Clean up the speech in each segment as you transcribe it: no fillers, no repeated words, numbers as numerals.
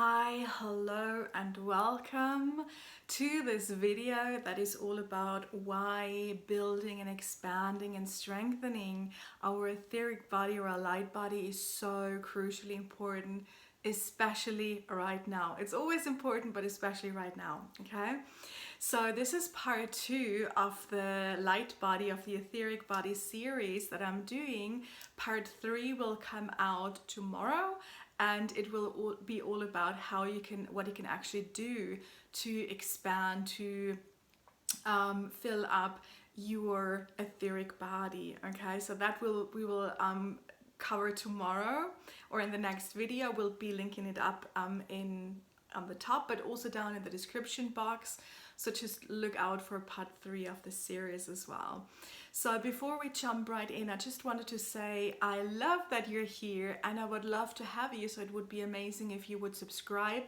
Hi, hello, and welcome to this video that is all about why building and expanding and strengthening our etheric body or our light body is so crucially important, especially right now. It's always important, but especially right now, okay? So this is part 2 of the light body, of the etheric body series that I'm doing. Part 3 will come out tomorrow, and it will be all about how you can, what you can actually do to expand, to fill up your etheric body. Okay, so that we will cover tomorrow, or in the next video. We'll be linking it up in on the top, but also down in the description box. So just look out for part 3 of the series as well. So before we jump right in, I just wanted to say I love that you're here, and I would love to have you. So it would be amazing if you would subscribe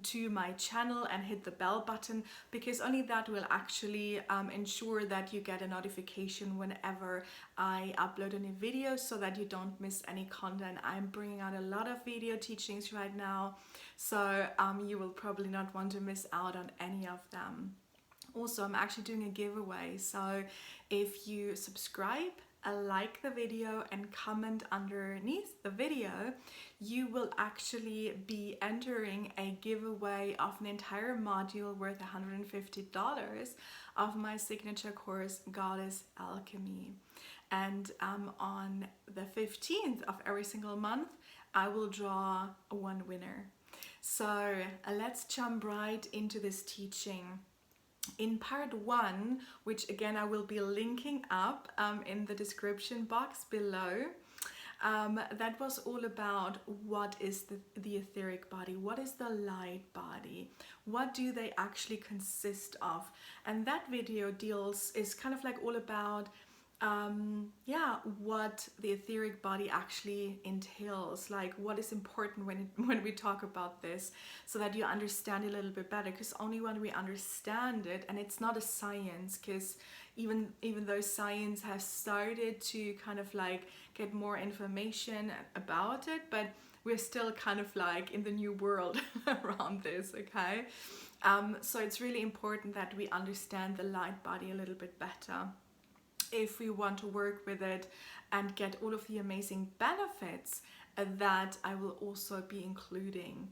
to my channel and hit the bell button, because only that will actually ensure that you get a notification whenever I upload a new video, so that you don't miss any content. I'm bringing out a lot of video teachings right now, so you will probably not want to miss out on any of them. Also, I'm actually doing a giveaway, so if you subscribe, like the video and comment underneath the video, you will actually be entering a giveaway of an entire module worth $150 of my signature course, Goddess Alchemy. And on the 15th of every single month, I will draw one winner. So let's jump right into this teaching. In part 1, which again I will be linking up in the description box below, that was all about what is the etheric body, what is the light body, what do they actually consist of. And that video is kind of like all about what the etheric body actually entails, like what is important when we talk about this, so that you understand it a little bit better. Because only when we understand it, and it's not a science, because even though science has started to kind of like get more information about it, but we're still kind of like in the new world around this, okay? So it's really important that we understand the light body a little bit better if we want to work with it and get all of the amazing benefits that I will also be including.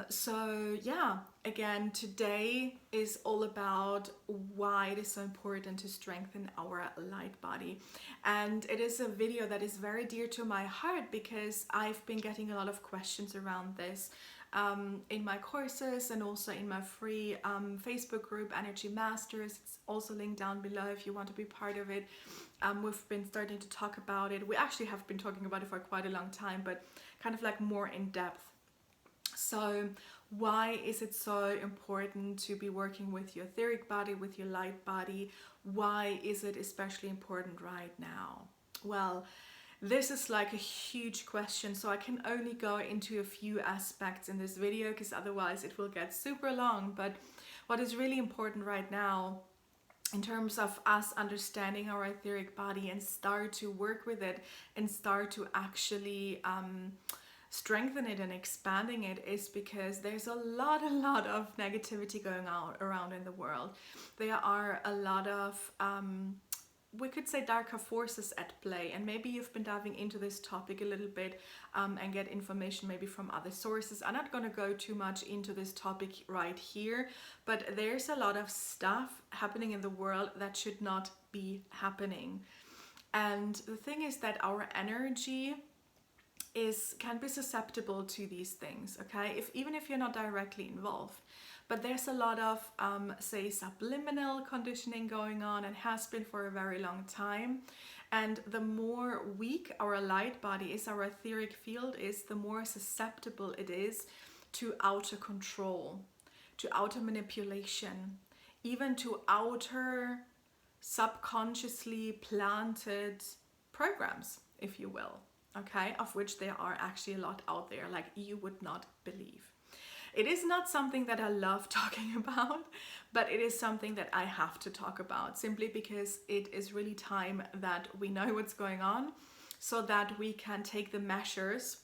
So yeah, again, today is all about why it is so important to strengthen our light body. And it is a video that is very dear to my heart, because I've been getting a lot of questions around this in my courses, and also in my free Facebook group, Energy Masters. It's also linked down below if you want to be part of it. We've been starting to talk about it. We actually have been talking about it for quite a long time, but kind of like more in depth. So why is it so important to be working with your etheric body, with your light body? Why is it especially important right now? Well, this is like a huge question, so I can only go into a few aspects in this video, because otherwise it will get super long. But what is really important right now, in terms of us understanding our etheric body and start to work with it and start to actually strengthen it and expanding it, is because there's a lot of negativity going on around in the world. There are a lot of we could say darker forces at play, and maybe you've been diving into this topic a little bit and get information maybe from other sources. I'm not going to go too much into this topic right here, but there's a lot of stuff happening in the world that should not be happening. And the thing is that our energy can be susceptible to these things, okay, even if you're not directly involved. But there's a lot of say subliminal conditioning going on, and has been for a very long time. And the more weak our light body is, our etheric field is, the more susceptible it is to outer control, to outer manipulation, even to outer subconsciously planted programs, if you will. Okay, of which there are actually a lot out there, like you would not believe. It is not something that I love talking about, but it is something that I have to talk about, simply because it is really time that we know what's going on, so that we can take the measures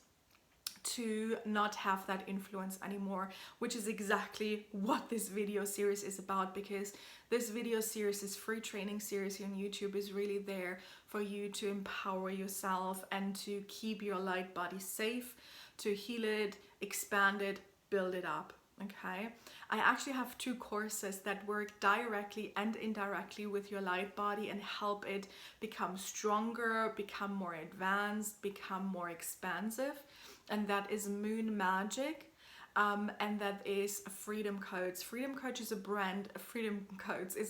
to not have that influence anymore, which is exactly what this video series is about, because this video series, this free training series on YouTube, is really there for you to empower yourself and to keep your light body safe, to heal it, expand it, build it up. Okay, I actually have 2 courses that work directly and indirectly with your light body and help it become stronger, become more advanced, become more expansive. And that is Moon Magic, and that is Freedom Codes. Freedom Codes is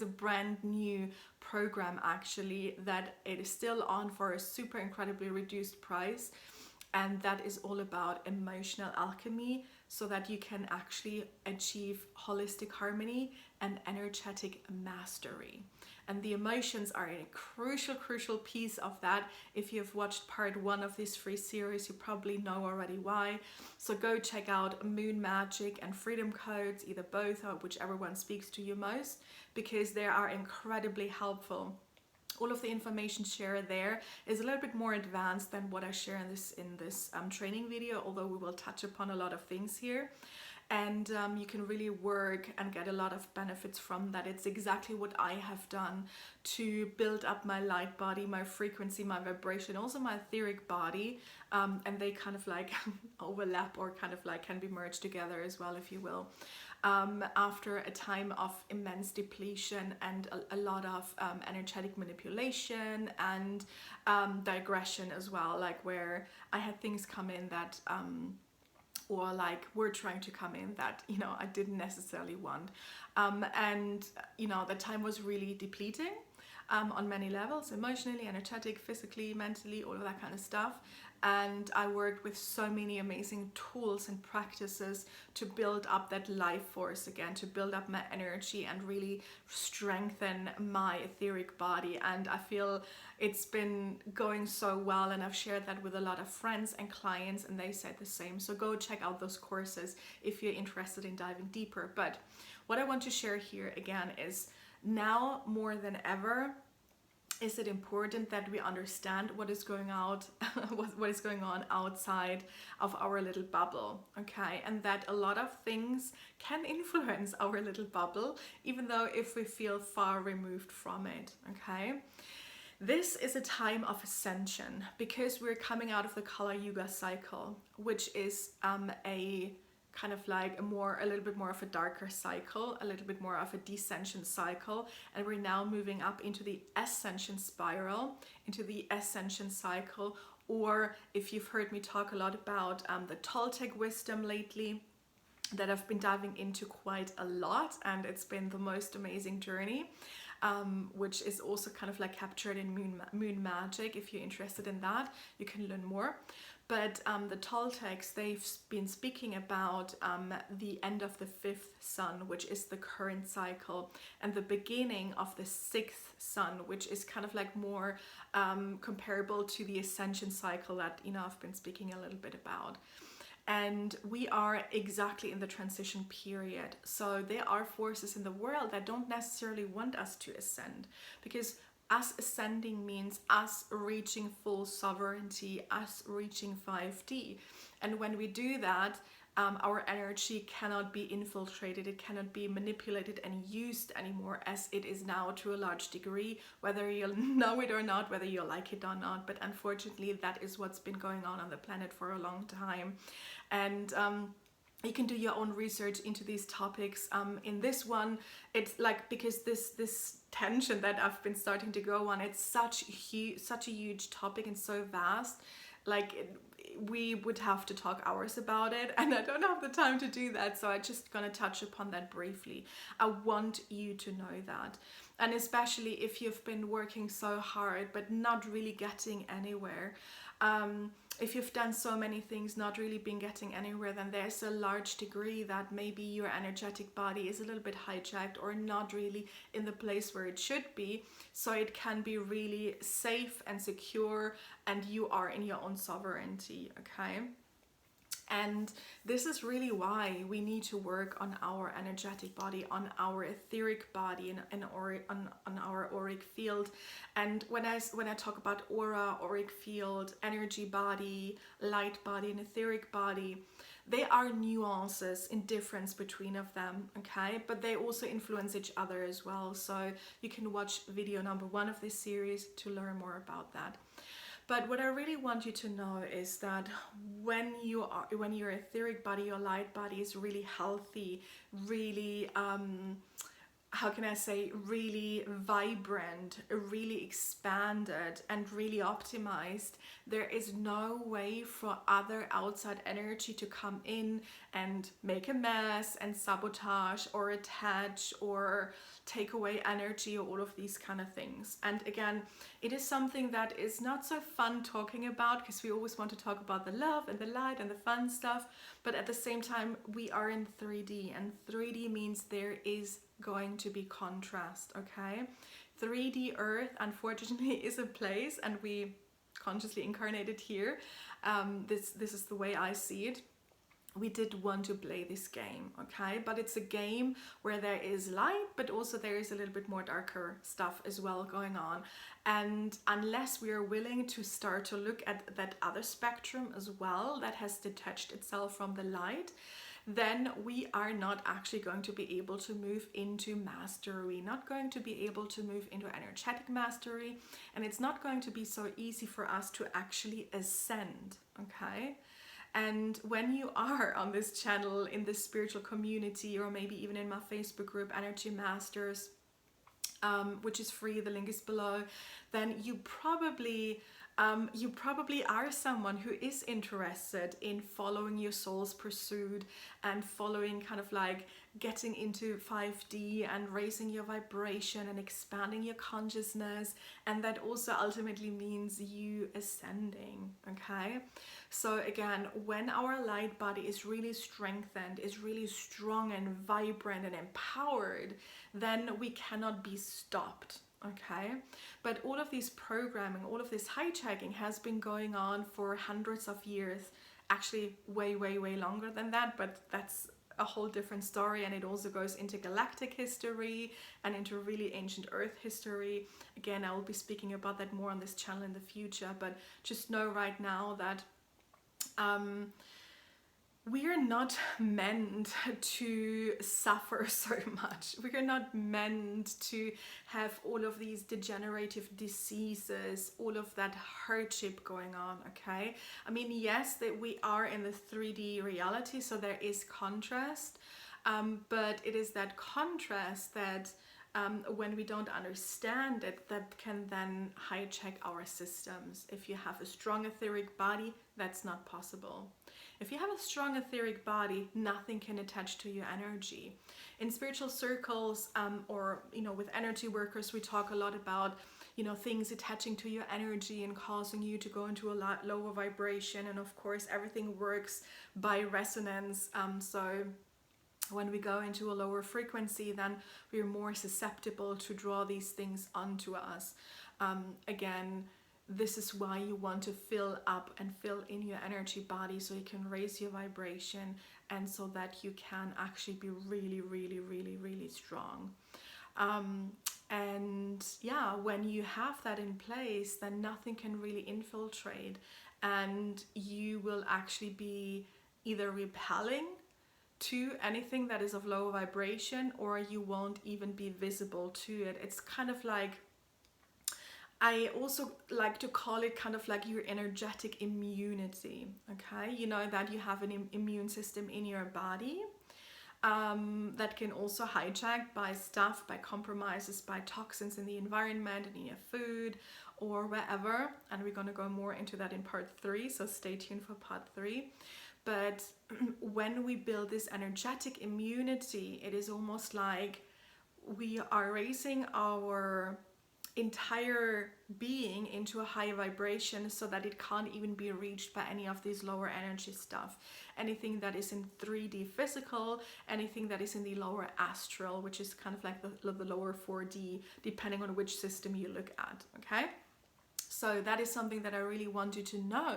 a brand new program, actually, that it is still on for a super incredibly reduced price. And that is all about emotional alchemy, so that you can actually achieve holistic harmony and energetic mastery. And the emotions are a crucial piece of that. If you've watched part 1 of this free series, you probably know already why. So go check out Moon Magic and Freedom Codes, either both or whichever one speaks to you most, because they are incredibly helpful. All of the information shared there is a little bit more advanced than what I share in this training video, although we will touch upon a lot of things here. And you can really work and get a lot of benefits from that. It's exactly what I have done to build up my light body, my frequency, my vibration, also my etheric body. And they kind of like overlap, or kind of like can be merged together as well, if you will. After a time of immense depletion and a lot of energetic manipulation and digression as well, like where I had things come in that or like were trying to come in that, you know, I didn't necessarily want, and you know, the time was really depleting on many levels, emotionally, energetic, physically, mentally, all of that kind of stuff. And I worked with so many amazing tools and practices to build up that life force again, to build up my energy and really strengthen my etheric body. And I feel it's been going so well, and I've shared that with a lot of friends and clients, and they said the same. So go check out those courses if you're interested in diving deeper. But what I want to share here again is, now more than ever, is it important that we understand what is going on outside of our little bubble, okay? And that a lot of things can influence our little bubble, even though if we feel far removed from it, okay? This is a time of ascension, because we're coming out of the Kali Yuga cycle, which is a kind of like a little bit more of a darker cycle, a little bit more of a descension cycle, and we're now moving up into the ascension spiral, into the ascension cycle. Or if you've heard me talk a lot about the Toltec wisdom lately, that I've been diving into quite a lot, and it's been the most amazing journey, which is also kind of like captured in Moon Magic. If you're interested in that, you can learn more. But the Toltecs, they've been speaking about the end of the 5th sun, which is the current cycle, and the beginning of the 6th sun, which is kind of like more comparable to the ascension cycle that, you know, I've been speaking a little bit about. And we are exactly in the transition period. So there are forces in the world that don't necessarily want us to ascend, because us ascending means us reaching full sovereignty, us reaching 5D. And when we do that, our energy cannot be infiltrated, it cannot be manipulated and used anymore, as it is now to a large degree, whether you know it or not, whether you like it or not. But unfortunately, that is what's been going on the planet for a long time. And you can do your own research into these topics. In this one, it's like, because this tension that I've been starting to go on, it's such a huge topic and so vast, like we would have to talk hours about it, and I don't have the time to do that, so I'm just gonna touch upon that briefly. I want you to know that, and especially if you've been working so hard but not really getting anywhere, if you've done so many things, not really been getting anywhere, then there's a large degree that maybe your energetic body is a little bit hijacked or not really in the place where it should be, so it can be really safe and secure, and you are in your own sovereignty, okay? And this is really why we need to work on our energetic body, on our etheric body, and on our auric field. And when I talk about aura, auric field, energy body, light body, and etheric body, they are nuances in difference between of them, okay? But they also influence each other as well. So you can watch video number 1 of this series to learn more about that. But what I really want you to know is that when your etheric body, your light body is really healthy, really how can I say, really vibrant, really expanded, and really optimized, there is no way for other outside energy to come in and make a mess and sabotage or attach or take away energy or all of these kind of things. And again, it is something that is not so fun talking about, because we always want to talk about the love and the light and the fun stuff, but at the same time we are in 3D, and 3D means there is going to be contrast, okay? 3D Earth unfortunately is a place, and we consciously incarnated here. This is the way I see it. We did want to play this game, okay? But it's a game where there is light, but also there is a little bit more darker stuff as well going on. And unless we are willing to start to look at that other spectrum as well, that has detached itself from the light, then we are not actually going to be able to move into mastery, not going to be able to move into energetic mastery, and it's not going to be so easy for us to actually ascend, okay? And when you are on this channel, in this spiritual community, or maybe even in my Facebook group, Energy Masters, which is free, the link is below, then you probably are someone who is interested in following your soul's pursuit and following kind of like getting into 5D and raising your vibration and expanding your consciousness, and that also ultimately means you ascending, okay? So again, when our light body is really strengthened, is really strong and vibrant and empowered, then we cannot be stopped, okay? But all of this programming, all of this hijacking has been going on for hundreds of years, actually way longer than that, but that's a whole different story, and it also goes into galactic history and into really ancient Earth history. Again, I will be speaking about that more on this channel in the future, but just know right now that we are not meant to suffer so much. We are not meant to have all of these degenerative diseases, all of that hardship going on, okay? I mean, yes, that we are in the 3D reality, so there is contrast, but it is that contrast that when we don't understand it, that can then hijack our systems. If you have a strong etheric body, that's not possible. If you have a strong etheric body, nothing can attach to your energy. In spiritual circles, or with energy workers, we talk a lot about things attaching to your energy and causing you to go into a lot lower vibration. And of course, everything works by resonance. So when we go into a lower frequency, then we're more susceptible to draw these things onto us. Again, this is why you want to fill up and fill in your energy body, so you can raise your vibration, and so that you can actually be really strong. And yeah, when you have that in place, then nothing can really infiltrate, and you will actually be either repelling to anything that is of low vibration, or you won't even be visible to it. It's kind of like, I also like to call it kind of like your energetic immunity, okay? That you have an immune system in your body that can also hijack by stuff, by compromises, by toxins in the environment and in your food or wherever. And we're going to go more into that in part 3, so stay tuned for part 3. But when we build this energetic immunity, it is almost like we are raising our entire being into a higher vibration, so that it can't even be reached by any of these lower energy stuff. Anything that is in 3D physical, anything that is in the lower astral, which is kind of like the lower 4D, depending on which system you look at, okay? So that is something that I really want you to know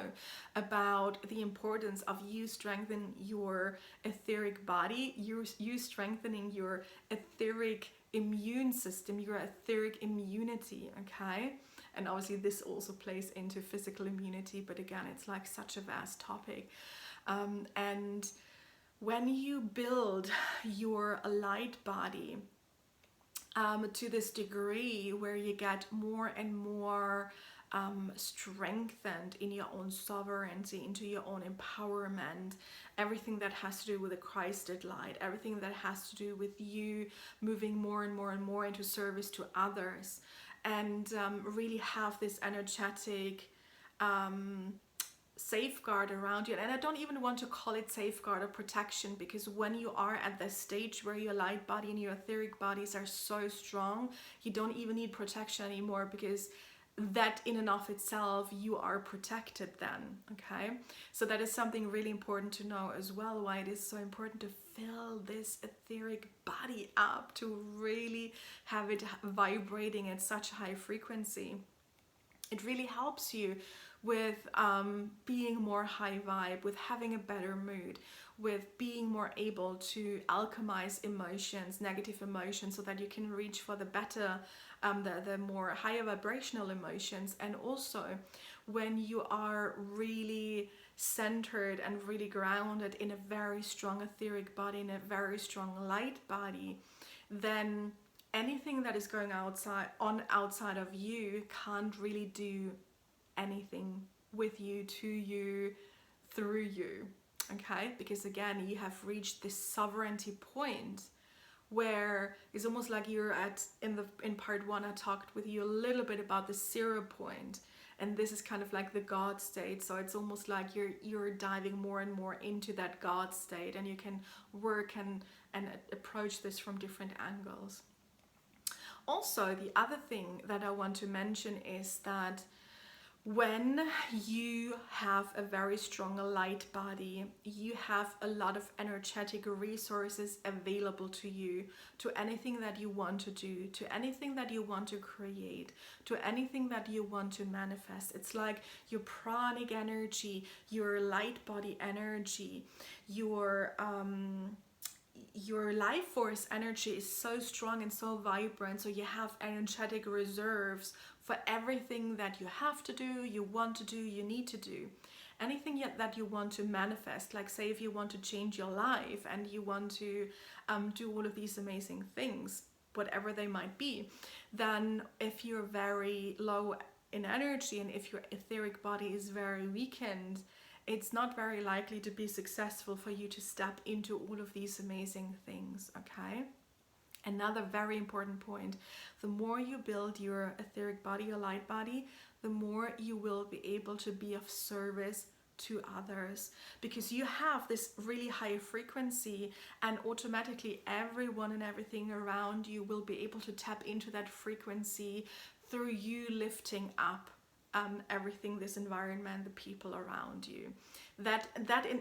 about, the importance of you strengthening your etheric body, you strengthening your etheric immune system, your etheric immunity, okay? And obviously this also plays into physical immunity, but again, it's like such a vast topic. And when you build your light body to this degree where you get more and more strengthened in your own sovereignty, into your own empowerment, everything that has to do with the Christed light, everything that has to do with you moving more and more and more into service to others, and really have this energetic safeguard around you. And I don't even want to call it safeguard or protection, because when you are at the stage where your light body and your etheric bodies are so strong, you don't even need protection anymore, because that in and of itself, you are protected then, okay? So that is something really important to know as well, why it is so important to fill this etheric body up, to really have it vibrating at such high frequency. It really helps you with being more high vibe, with having a better mood, with being more able to alchemize emotions, negative emotions, so that you can reach for the better, the more higher vibrational emotions. And also when you are really centered and really grounded in a very strong etheric body, in a very strong light body, then anything that is going outside of you can't really do anything with you, to you, through you, okay? Because again, you have reached this sovereignty point where it's almost like you're at, in part one, I talked with you a little bit about the 0 point, and this is kind of like the God state. So it's almost like you're diving more and more into that God state, and you can work and approach this from different angles. Also, the other thing that I want to mention is that when you have a very strong light body, you have a lot of energetic resources available to you, to anything that you want to do, to anything that you want to create, to anything that you want to manifest. It's like your pranic energy, your light body energy, your life force energy is so strong and so vibrant, so you have energetic reserves for everything that you have to do, you want to do, you need to do. Anything yet that you want to manifest, like say if you want to change your life and you want to do all of these amazing things, whatever they might be, then if you're very low in energy and if your etheric body is very weakened, it's not very likely to be successful for you to step into all of these amazing things, okay? Another very important point, the more you build your etheric body, your light body, the more you will be able to be of service to others, because you have this really high frequency, and automatically everyone and everything around you will be able to tap into that frequency through you lifting up everything, this environment, the people around you. That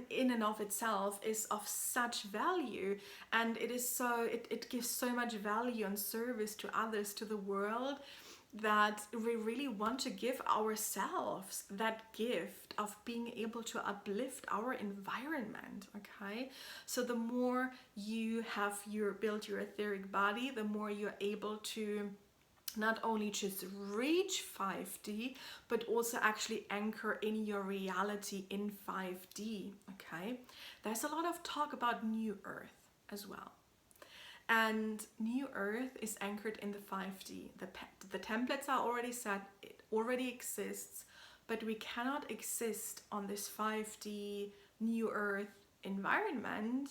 in and of itself is of such value, and it gives so much value and service to others, to the world, that we really want to give ourselves that gift of being able to uplift our environment, okay? So the more you have built your etheric body, the more you're able to not only just reach 5D, but also actually anchor in your reality in 5D, okay? There's a lot of talk about New Earth as well. And New Earth is anchored in the 5D. The templates are already set, it already exists, but we cannot exist on this 5D New Earth environment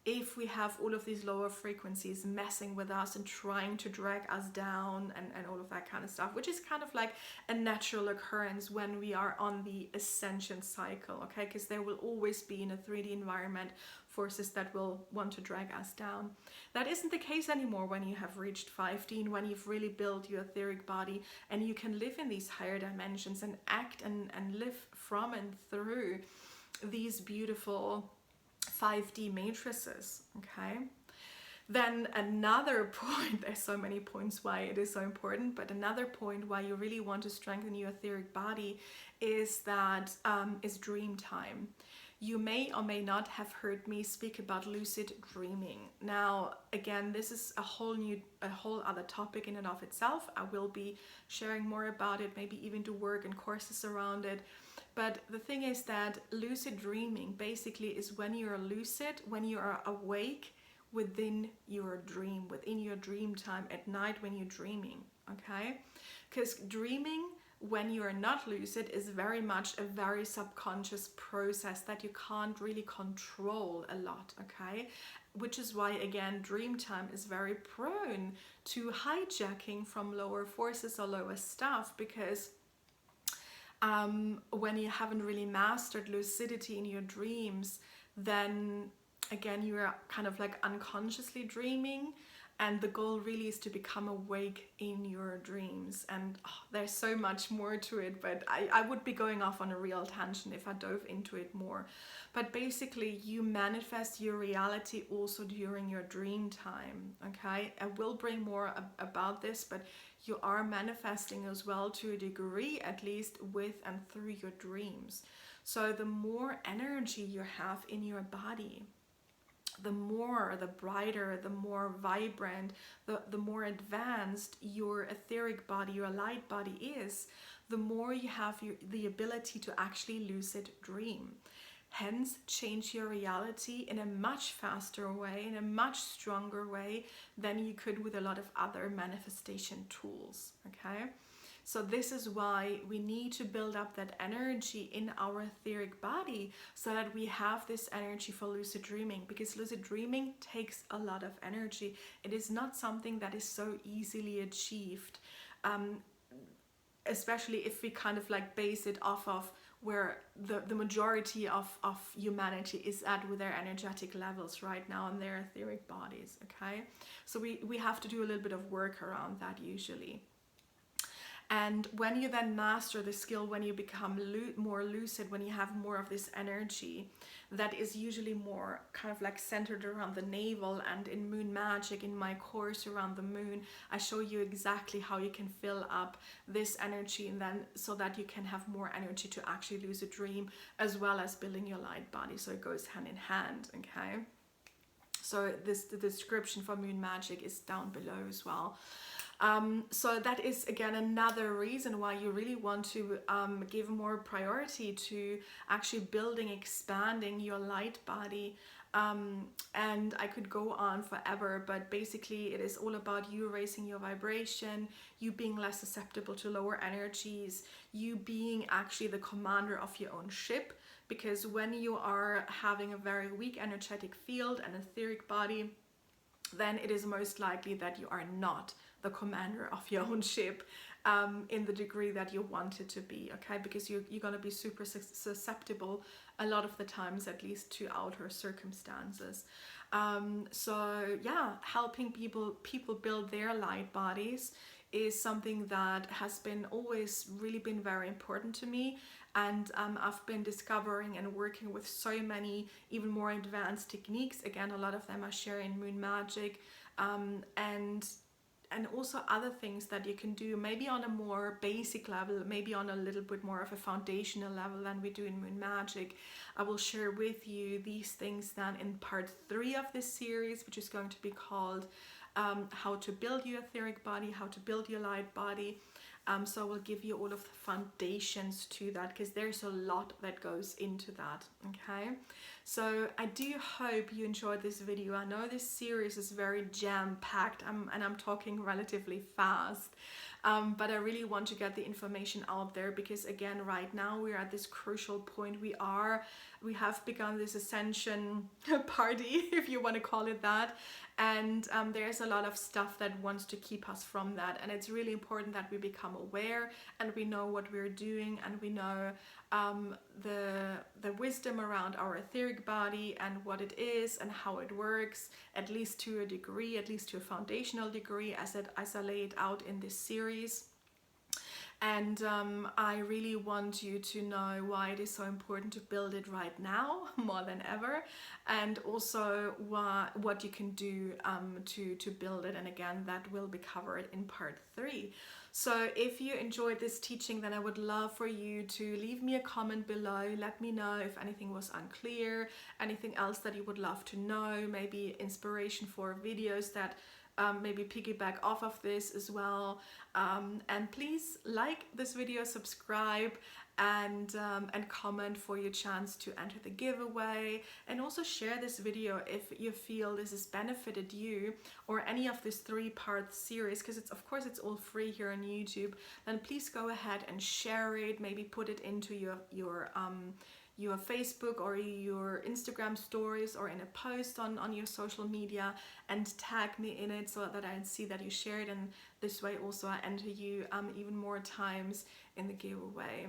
if we have all of these lower frequencies messing with us and trying to drag us down and all of that kind of stuff, which is kind of like a natural occurrence when we are on the ascension cycle, okay? Because there will always be in a 3D environment forces that will want to drag us down. That isn't the case anymore when you have reached 5D, when you've really built your etheric body and you can live in these higher dimensions and act and live from and through these beautiful 5D matrices, okay? Then another point, there's so many points why it is so important, but another point why you really want to strengthen your etheric body is that is dream time. You may or may not have heard me speak about lucid dreaming. Now, again, this is a whole other topic in and of itself. I will be sharing more about it, maybe even do work and courses around it. But the thing is that lucid dreaming basically is when you're lucid, when you are awake within your dream, within your dream time at night when you're dreaming, okay? Because dreaming when you're not lucid is very much a very subconscious process that you can't really control a lot, okay? Which is why, again, dream time is very prone to hijacking from lower forces or lower stuff, because when you haven't really mastered lucidity in your dreams, then again, you are kind of like unconsciously dreaming, and the goal really is to become awake in your dreams. And there's so much more to it, but I would be going off on a real tangent if I dove into it more. But basically, you manifest your reality also during your dream time, okay? I will bring more about this, but you are manifesting as well to a degree, at least with and through your dreams. So the more energy you have in your body, the more, the brighter, the more vibrant, the more advanced your etheric body, your light body is, the more you have the ability to actually lucid dream. Hence, change your reality in a much faster way, in a much stronger way than you could with a lot of other manifestation tools, okay? So this is why we need to build up that energy in our etheric body so that we have this energy for lucid dreaming, because lucid dreaming takes a lot of energy. It is not something that is so easily achieved, especially if we kind of like base it off of where the majority of humanity is at with their energetic levels right now in their etheric bodies, okay? So we have to do a little bit of work around that usually. And when you then master the skill, when you become more lucid, when you have more of this energy, that is usually more kind of like centered around the navel. And in Moon Magic, in my course around the moon, I show you exactly how you can fill up this energy, and then so that you can have more energy to actually lucid dream, as well as building your light body. So it goes hand in hand, okay? So the description for Moon Magic is down below as well. So that is again another reason why you really want to give more priority to actually building, expanding your light body. And I could go on forever, but basically it is all about you raising your vibration, you being less susceptible to lower energies, you being actually the commander of your own ship. Because when you are having a very weak energetic field and etheric body, then it is most likely that you are not the commander of your own ship in the degree that you want it to be, okay? Because you're going to be super susceptible a lot of the times, at least, to outer circumstances. So yeah, helping people build their light bodies is something that has been always really been very important to me. And I've been discovering and working with so many even more advanced techniques. Again, a lot of them I share in Moon Magic, and also other things that you can do, maybe on a more basic level, maybe on a little bit more of a foundational level than we do in Moon Magic. I will share with you these things then in part 3 of this series, which is going to be called how to build your etheric body, how to build your light body. So I will give you all of the foundations to that, because there's a lot that goes into that, okay? So I do hope you enjoyed this video. I know this series is very jam-packed, and I'm talking relatively fast, but I really want to get the information out there, because again, right now we're at this crucial point. We have begun this ascension party, if you want to call it that, and there's a lot of stuff that wants to keep us from that, and it's really important that we become aware and we know what we're doing, and we know the wisdom around our etheric body and what it is and how it works, at least to a degree, at least to a foundational degree, as I lay it out in this series. And I really want you to know why it is so important to build it right now more than ever, and also what you can do to build it. And again, that will be covered in part 3. So if you enjoyed this teaching, then I would love for you to leave me a comment below. Let me know if anything was unclear, anything else that you would love to know, maybe inspiration for videos that maybe piggyback off of this as well. And please like this video, subscribe, and comment for your chance to enter the giveaway, and also share this video if you feel this has benefited you, or any of this 3-part series, because it's, of course, it's all free here on YouTube. Then please go ahead and share it, maybe put it into your Facebook or your Instagram stories, or in a post on your social media, and tag me in it so that I see that you share it, and this way also I enter you even more times in the giveaway.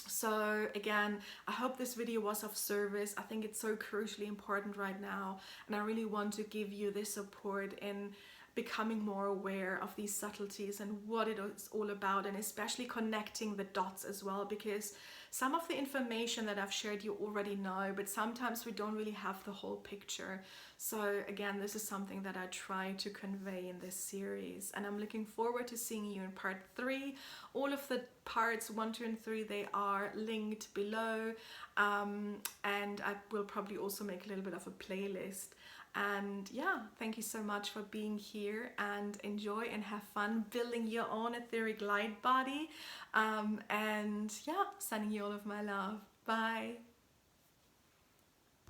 So again, I hope this video was of service. I think it's so crucially important right now, and I really want to give you this support in becoming more aware of these subtleties and what it is all about, and especially connecting the dots as well, because some of the information that I've shared you already know, but sometimes we don't really have the whole picture. So again, this is something that I try to convey in this series, and I'm looking forward to seeing you in part 3. All of the parts 1, 2, and 3, they are linked below, and I will probably also make a little bit of a playlist. And yeah, thank you so much for being here, and enjoy and have fun building your own etheric light body. And yeah, sending you all of my love. Bye.